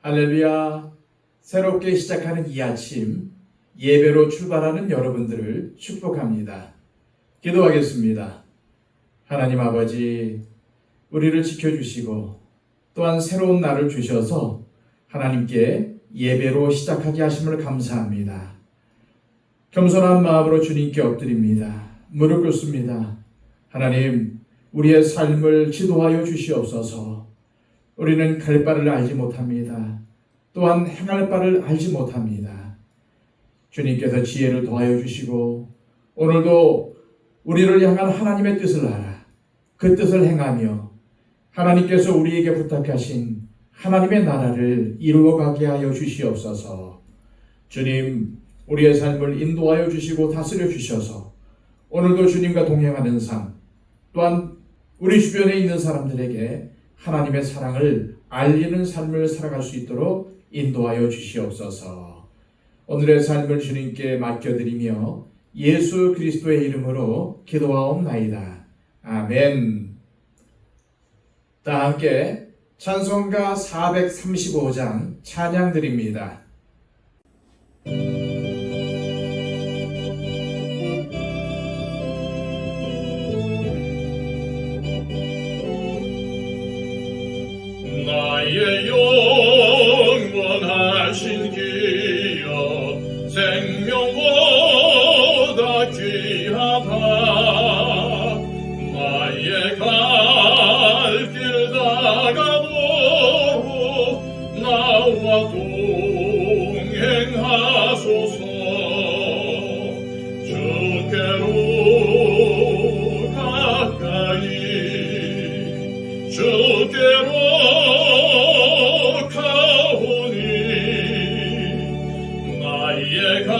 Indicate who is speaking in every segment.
Speaker 1: 할렐루야. 새롭게 시작하는 이 아침 예배로 출발하는 여러분들을 축복합니다. 기도하겠습니다. 하나님 아버지, 우리를 지켜주시고 또한 새로운 날을 주셔서 하나님께 예배로 시작하게 하심을 감사합니다. 겸손한 마음으로 주님께 엎드립니다. 무릎 꿇습니다. 하나님, 우리의 삶을 지도하여 주시옵소서. 우리는 갈 바를 알지 못합니다. 또한 행할 바를 알지 못합니다. 주님께서 지혜를 더하여 주시고 오늘도 우리를 향한 하나님의 뜻을 알아 그 뜻을 행하며 하나님께서 우리에게 부탁하신 하나님의 나라를 이루어가게 하여 주시옵소서. 주님, 우리의 삶을 인도하여 주시고 다스려 주셔서 오늘도 주님과 동행하는 삶, 또한 우리 주변에 있는 사람들에게 하나님의 사랑을 알리는 삶을 살아갈 수 있도록 인도하여 주시옵소서. 오늘의 삶을 주님께 맡겨드리며 예수 그리스도의 이름으로 기도하옵나이다. 아멘. 다 함께 찬송가 435장 찬양 드립니다.
Speaker 2: 나의 영원하신 기여 생명보다 귀하다. 나의 갈 길 다가도록 나와 동행하소서. 주께로 가까이 주께로 나의 갈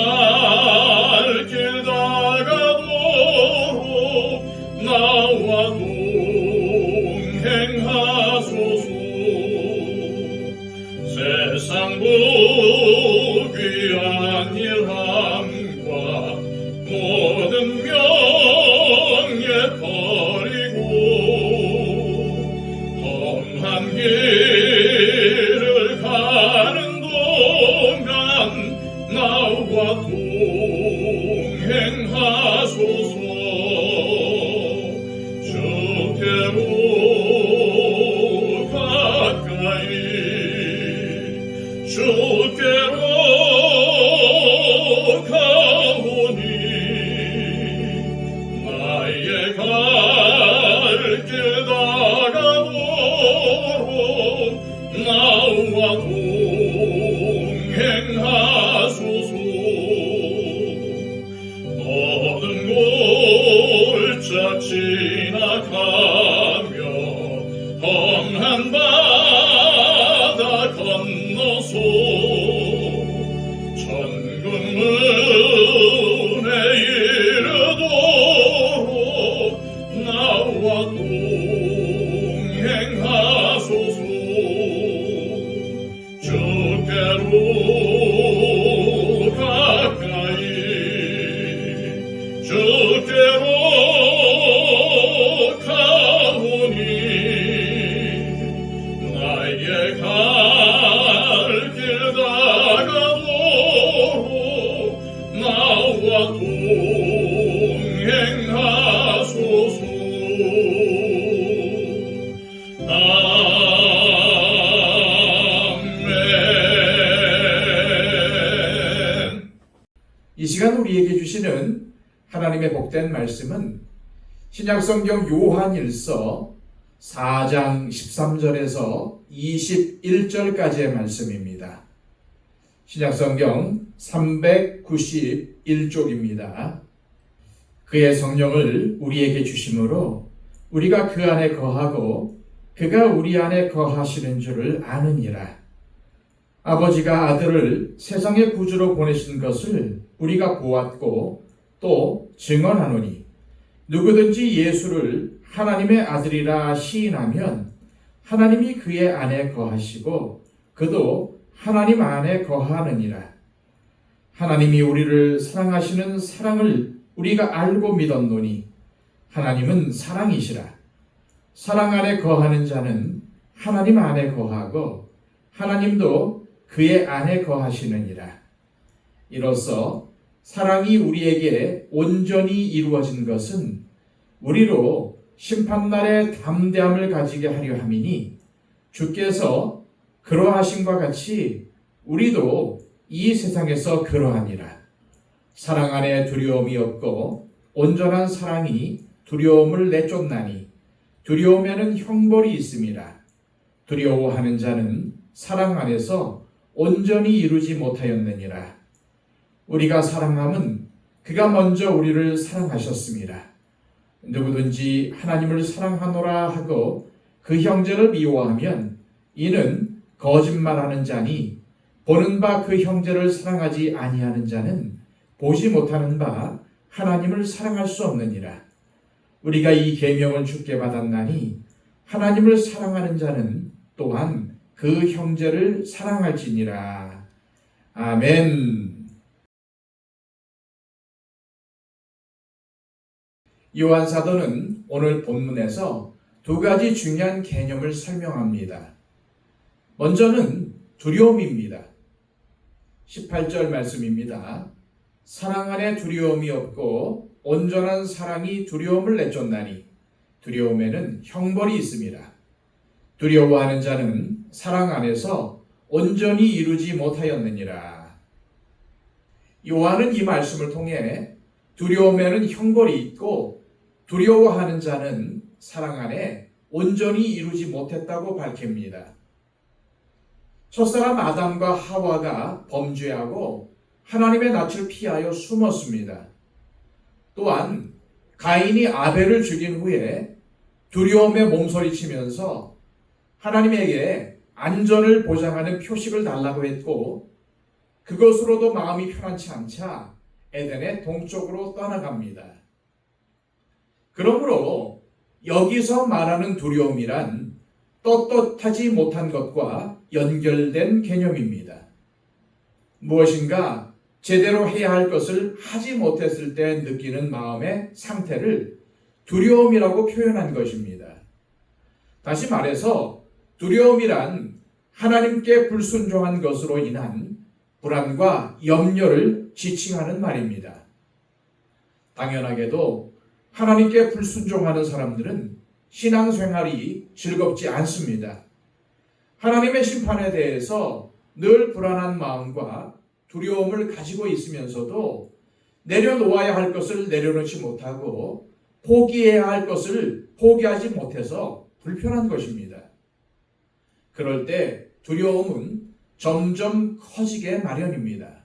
Speaker 2: 길 다가도록 나와 동행하소서. 세상 부귀한 일함과 모든 명예 버리고 험한 길을 가는 동안 나와 동행하소서. 주께로 가까이 주께로 가오니 나의 갈 길 다가도록 나와 동행하소서. 모든 골짜 지나가며 험한 바다 건너서 천국 문에 이르도록 나와 동행하소서. 주께로 가까이 주께로 가오니 나의 갈 길 다가도록 나와 동행하소서.
Speaker 1: 이 시간 우리에게 주시는 하나님의 복된 말씀은 신약성경 요한일서 4장 13절에서 21절까지의 말씀입니다. 신약성경 391쪽입니다. 그의 성령을 우리에게 주심으로 우리가 그 안에 거하고 그가 우리 안에 거하시는 줄을 아느니라. 아버지가 아들을 세상의 구주로 보내신 것을 우리가 보았고 또 증언하노니 누구든지 예수를 하나님의 아들이라 시인하면 하나님이 그의 안에 거하시고 그도 하나님 안에 거하느니라. 하나님이 우리를 사랑하시는 사랑을 우리가 알고 믿었노니 하나님은 사랑이시라. 사랑 안에 거하는 자는 하나님 안에 거하고 하나님도 그의 안에 거하시느니라. 이로써 사랑이 우리에게 온전히 이루어진 것은 우리로 심판날에 담대함을 가지게 하려 함이니 주께서 그러하심과 같이 우리도 이 세상에서 그러하니라. 사랑 안에 두려움이 없고 온전한 사랑이 두려움을 내쫓나니 두려움에는 형벌이 있음이라. 두려워하는 자는 사랑 안에서 온전히 이루지 못하였느니라. 우리가 사랑함은 그가 먼저 우리를 사랑하셨습니다. 누구든지 하나님을 사랑하노라 하고 그 형제를 미워하면 이는 거짓말하는 자니 보는 바 그 형제를 사랑하지 아니하는 자는 보지 못하는 바 하나님을 사랑할 수 없느니라. 우리가 이 계명을 주께 받았나니 하나님을 사랑하는 자는 또한 그 형제를 사랑할지니라. 아멘. 요한 사도는 오늘 본문에서 두 가지 중요한 개념을 설명합니다. 먼저는 두려움입니다. 18절 말씀입니다. 사랑 안에 두려움이 없고 온전한 사랑이 두려움을 내쫓나니 두려움에는 형벌이 있음이라. 두려워하는 자는 사랑 안에서 온전히 이루지 못하였느니라. 요한은 이 말씀을 통해 두려움에는 형벌이 있고 두려워하는 자는 사랑 안에 온전히 이루지 못했다고 밝힙니다. 첫사람 아담과 하와가 범죄하고 하나님의 낯을 피하여 숨었습니다. 또한 가인이 아벨을 죽인 후에 두려움에 몸서리치면서 하나님에게 안전을 보장하는 표식을 달라고 했고 그것으로도 마음이 편안치 않자 에덴의 동쪽으로 떠나갑니다. 그러므로 여기서 말하는 두려움이란 떳떳하지 못한 것과 연결된 개념입니다. 무엇인가 제대로 해야 할 것을 하지 못했을 때 느끼는 마음의 상태를 두려움이라고 표현한 것입니다. 다시 말해서 두려움이란 하나님께 불순종한 것으로 인한 불안과 염려를 지칭하는 말입니다. 당연하게도 하나님께 불순종하는 사람들은 신앙생활이 즐겁지 않습니다. 하나님의 심판에 대해서 늘 불안한 마음과 두려움을 가지고 있으면서도 내려놓아야 할 것을 내려놓지 못하고 포기해야 할 것을 포기하지 못해서 불편한 것입니다. 그럴 때 두려움은 점점 커지게 마련입니다.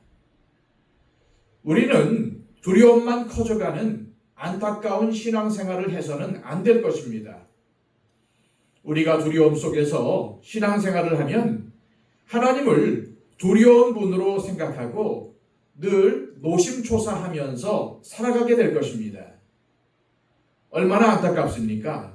Speaker 1: 우리는 두려움만 커져가는 안타까운 신앙생활을 해서는 안 될 것입니다. 우리가 두려움 속에서 신앙생활을 하면 하나님을 두려운 분으로 생각하고 늘 노심초사하면서 살아가게 될 것입니다. 얼마나 안타깝습니까?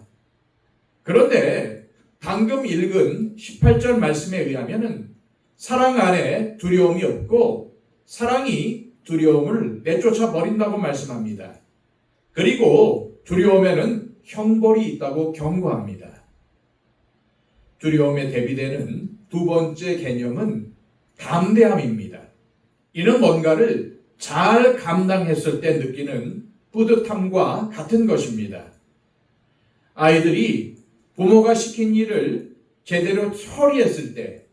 Speaker 1: 그런데 방금 읽은 18절 말씀에 의하면 사랑 안에 두려움이 없고 사랑이 두려움을 내쫓아 버린다고 말씀합니다. 그리고 두려움에는 형벌이 있다고 경고합니다. 두려움에 대비되는 두 번째 개념은 담대함입니다. 이는 뭔가를 잘 감당했을 때 느끼는 뿌듯함과 같은 것입니다. 아이들이 부모가 시킨 일을 제대로 처리했을 때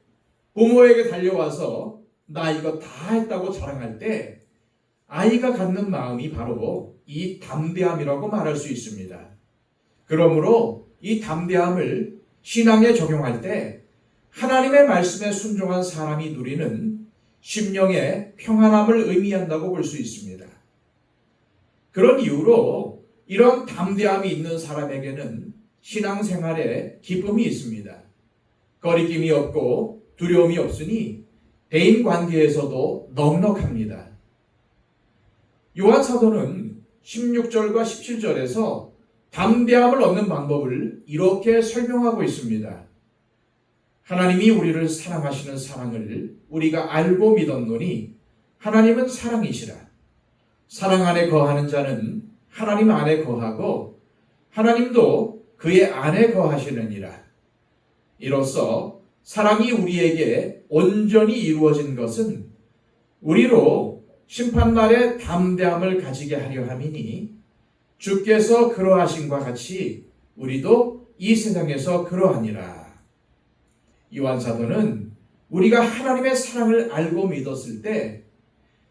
Speaker 1: 부모에게 달려와서 나 이거 다 했다고 자랑할 때 아이가 갖는 마음이 바로 이 담대함이라고 말할 수 있습니다. 그러므로 이 담대함을 신앙에 적용할 때 하나님의 말씀에 순종한 사람이 누리는 심령의 평안함을 의미한다고 볼 수 있습니다. 그런 이유로 이런 담대함이 있는 사람에게는 신앙생활에 기쁨이 있습니다. 거리낌이 없고 두려움이 없으니 대인관계에서도 넉넉합니다. 요한 사도는 16절과 17절에서 담대함을 얻는 방법을 이렇게 설명하고 있습니다. 하나님이 우리를 사랑하시는 사랑을 우리가 알고 믿었노니 하나님은 사랑이시라. 사랑 안에 거하는 자는 하나님 안에 거하고 하나님도 그의 안에 거하시느니라. 이로써 사랑이 우리에게 온전히 이루어진 것은 우리로 심판날에 담대함을 가지게 하려 함이니 주께서 그러하신과 같이 우리도 이 세상에서 그러하니라. 요한 사도는 우리가 하나님의 사랑을 알고 믿었을 때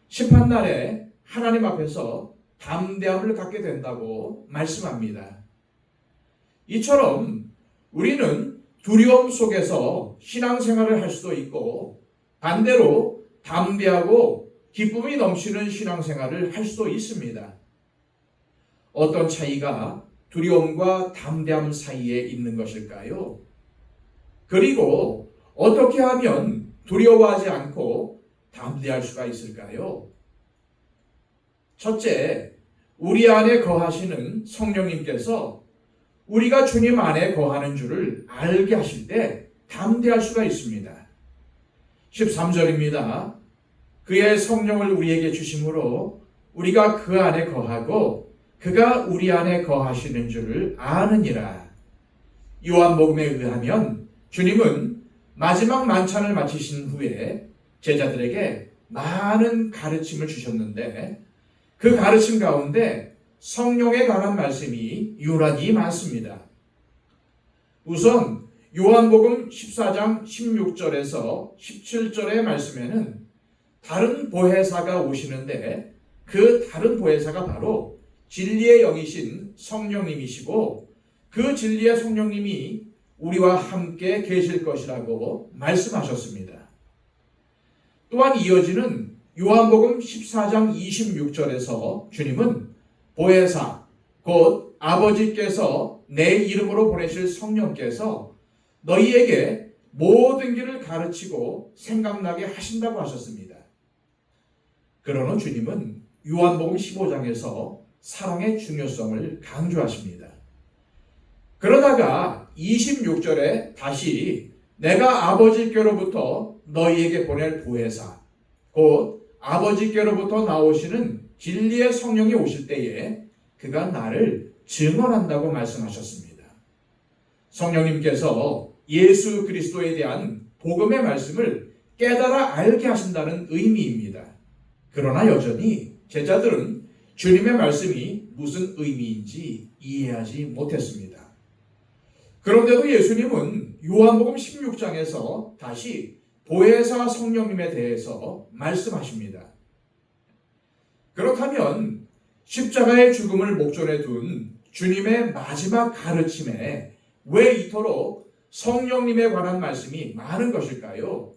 Speaker 1: 심판날에 하나님 앞에서 담대함을 갖게 된다고 말씀합니다. 이처럼 우리는 두려움 속에서 신앙생활을 할 수도 있고 반대로 담대하고 기쁨이 넘치는 신앙생활을 할 수도 있습니다. 어떤 차이가 두려움과 담대함 사이에 있는 것일까요? 그리고 어떻게 하면 두려워하지 않고 담대할 수가 있을까요? 첫째, 우리 안에 거하시는 성령님께서 우리가 주님 안에 거하는 줄을 알게 하실 때 담대할 수가 있습니다. 13절입니다. 그의 성령을 우리에게 주심으로 우리가 그 안에 거하고 그가 우리 안에 거하시는 줄을 아느니라. 요한복음에 의하면 주님은 마지막 만찬을 마치신 후에 제자들에게 많은 가르침을 주셨는데 그 가르침 가운데 성령에 관한 말씀이 유난히 많습니다. 우선 요한복음 14장 16절에서 17절의 말씀에는 다른 보혜사가 오시는데 그 다른 보혜사가 바로 진리의 영이신 성령님이시고 그 진리의 성령님이 우리와 함께 계실 것이라고 말씀하셨습니다. 또한 이어지는 요한복음 14장 26절에서 주님은 보혜사, 곧 아버지께서 내 이름으로 보내실 성령께서 너희에게 모든 길을 가르치고 생각나게 하신다고 하셨습니다. 그러나 주님은 요한복음 15장에서 사랑의 중요성을 강조하십니다. 그러다가 26절에 다시 내가 아버지께로부터 너희에게 보낼 보혜사, 곧 아버지께로부터 나오시는 진리의 성령이 오실 때에 그가 나를 증언한다고 말씀하셨습니다. 성령님께서 예수 그리스도에 대한 복음의 말씀을 깨달아 알게 하신다는 의미입니다. 그러나 여전히 제자들은 주님의 말씀이 무슨 의미인지 이해하지 못했습니다. 그런데도 예수님은 요한복음 16장에서 다시 보혜사 성령님에 대해서 말씀하십니다. 그렇다면 십자가의 죽음을 목전에 둔 주님의 마지막 가르침에 왜 이토록 성령님에 관한 말씀이 많은 것일까요?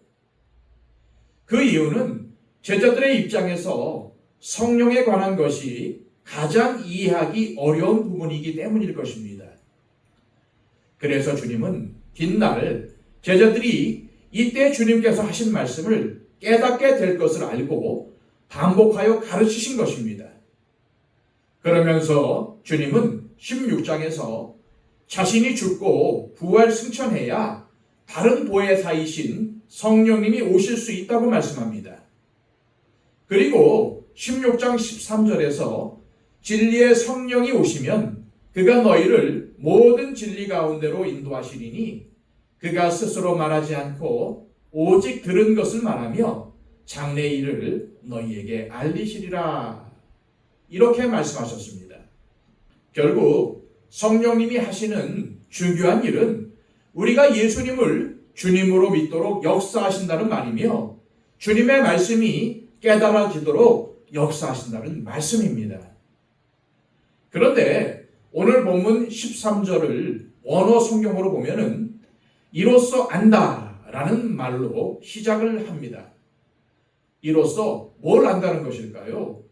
Speaker 1: 그 이유는 제자들의 입장에서 성령에 관한 것이 가장 이해하기 어려운 부분이기 때문일 것입니다. 그래서 주님은 뒷날 제자들이 이때 주님께서 하신 말씀을 깨닫게 될 것을 알고 반복하여 가르치신 것입니다. 그러면서 주님은 16장에서 자신이 죽고 부활 승천해야 다른 보혜사이신 성령님이 오실 수 있다고 말씀합니다. 그리고 16장 13절에서 진리의 성령이 오시면 그가 너희를 모든 진리 가운데로 인도하시리니 그가 스스로 말하지 않고 오직 들은 것을 말하며 장래 일을 너희에게 알리시리라. 이렇게 말씀하셨습니다. 결국 성령님이 하시는 중요한 일은 우리가 예수님을 주님으로 믿도록 역사하신다는 말이며 주님의 말씀이 깨달아지도록 역사하신다는 말씀입니다. 그런데 오늘 본문 13절을 원어 성경으로 보면은 이로써 안다라는 말로 시작을 합니다. 이로써 뭘 안다는 것일까요?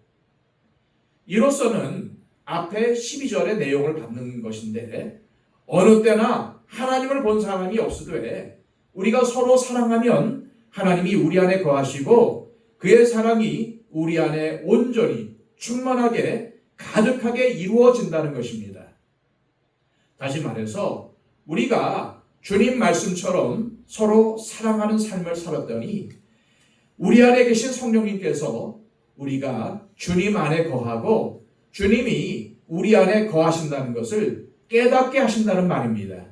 Speaker 1: 이로써는 앞에 12절의 내용을 받는 것인데 어느 때나 하나님을 본 사람이 없으되 우리가 서로 사랑하면 하나님이 우리 안에 거하시고 그의 사랑이 우리 안에 온전히 충만하게 가득하게 이루어진다는 것입니다. 다시 말해서 우리가 주님 말씀처럼 서로 사랑하는 삶을 살았더니 우리 안에 계신 성령님께서 우리가 주님 안에 거하고 주님이 우리 안에 거하신다는 것을 깨닫게 하신다는 말입니다.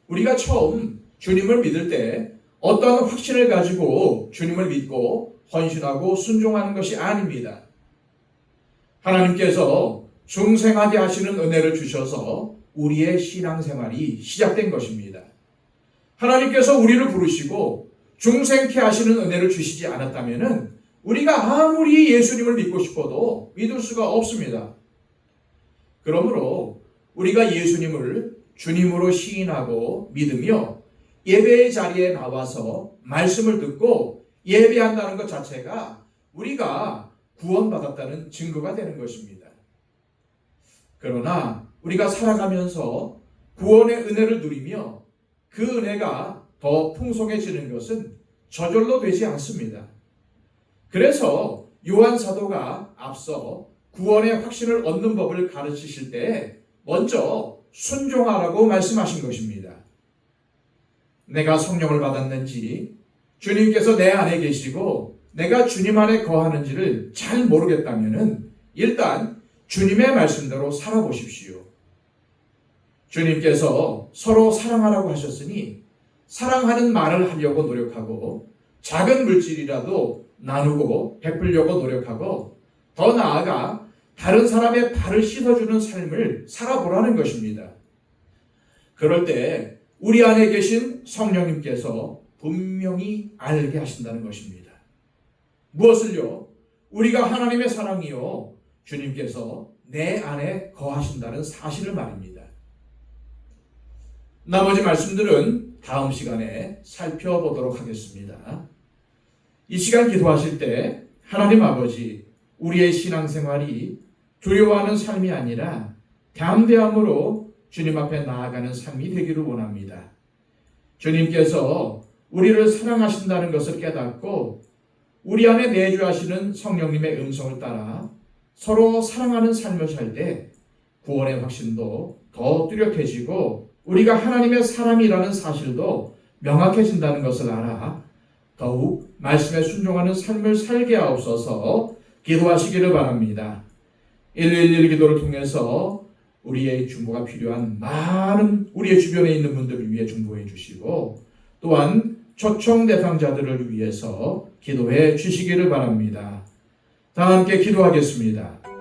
Speaker 1: 우리가 처음 주님을 믿을 때 어떠한 확신을 가지고 주님을 믿고 헌신하고 순종하는 것이 아닙니다. 하나님께서 중생하게 하시는 은혜를 주셔서 우리의 신앙생활이 시작된 것입니다. 하나님께서 우리를 부르시고 중생케 하시는 은혜를 주시지 않았다면 우리가 아무리 예수님을 믿고 싶어도 믿을 수가 없습니다. 그러므로 우리가 예수님을 주님으로 시인하고 믿으며 예배의 자리에 나와서 말씀을 듣고 예배한다는 것 자체가 우리가 구원받았다는 증거가 되는 것입니다. 그러나 우리가 살아가면서 구원의 은혜를 누리며 그 은혜가 더 풍성해지는 것은 저절로 되지 않습니다. 그래서 요한 사도가 앞서 구원의 확신을 얻는 법을 가르치실 때 먼저 순종하라고 말씀하신 것입니다. 내가 성령을 받았는지, 주님께서 내 안에 계시고 내가 주님 안에 거하는지를 잘 모르겠다면 일단 주님의 말씀대로 살아보십시오. 주님께서 서로 사랑하라고 하셨으니 사랑하는 말을 하려고 노력하고 작은 물질이라도 나누고 베풀려고 노력하고 더 나아가 다른 사람의 발을 씻어주는 삶을 살아보라는 것입니다. 그럴 때 우리 안에 계신 성령님께서 분명히 알게 하신다는 것입니다. 무엇을요? 우리가 하나님의 사랑이요 주님께서 내 안에 거하신다는 사실을 말입니다. 나머지 말씀들은 다음 시간에 살펴보도록 하겠습니다. 이 시간 기도하실 때 하나님 아버지, 우리의 신앙생활이 두려워하는 삶이 아니라 담대함으로 주님 앞에 나아가는 삶이 되기를 원합니다. 주님께서 우리를 사랑하신다는 것을 깨닫고 우리 안에 내주하시는 성령님의 음성을 따라 서로 사랑하는 삶을 살 때 구원의 확신도 더 뚜렷해지고 우리가 하나님의 사람이라는 사실도 명확해진다는 것을 알아 더욱 말씀에 순종하는 삶을 살게 하옵소서. 기도하시기를 바랍니다. 111 기도를 통해서 우리의 중보가 필요한 많은 우리의 주변에 있는 분들을 위해 중보해 주시고 또한 초청 대상자들을 위해서 기도해 주시기를 바랍니다. 다 함께 기도하겠습니다.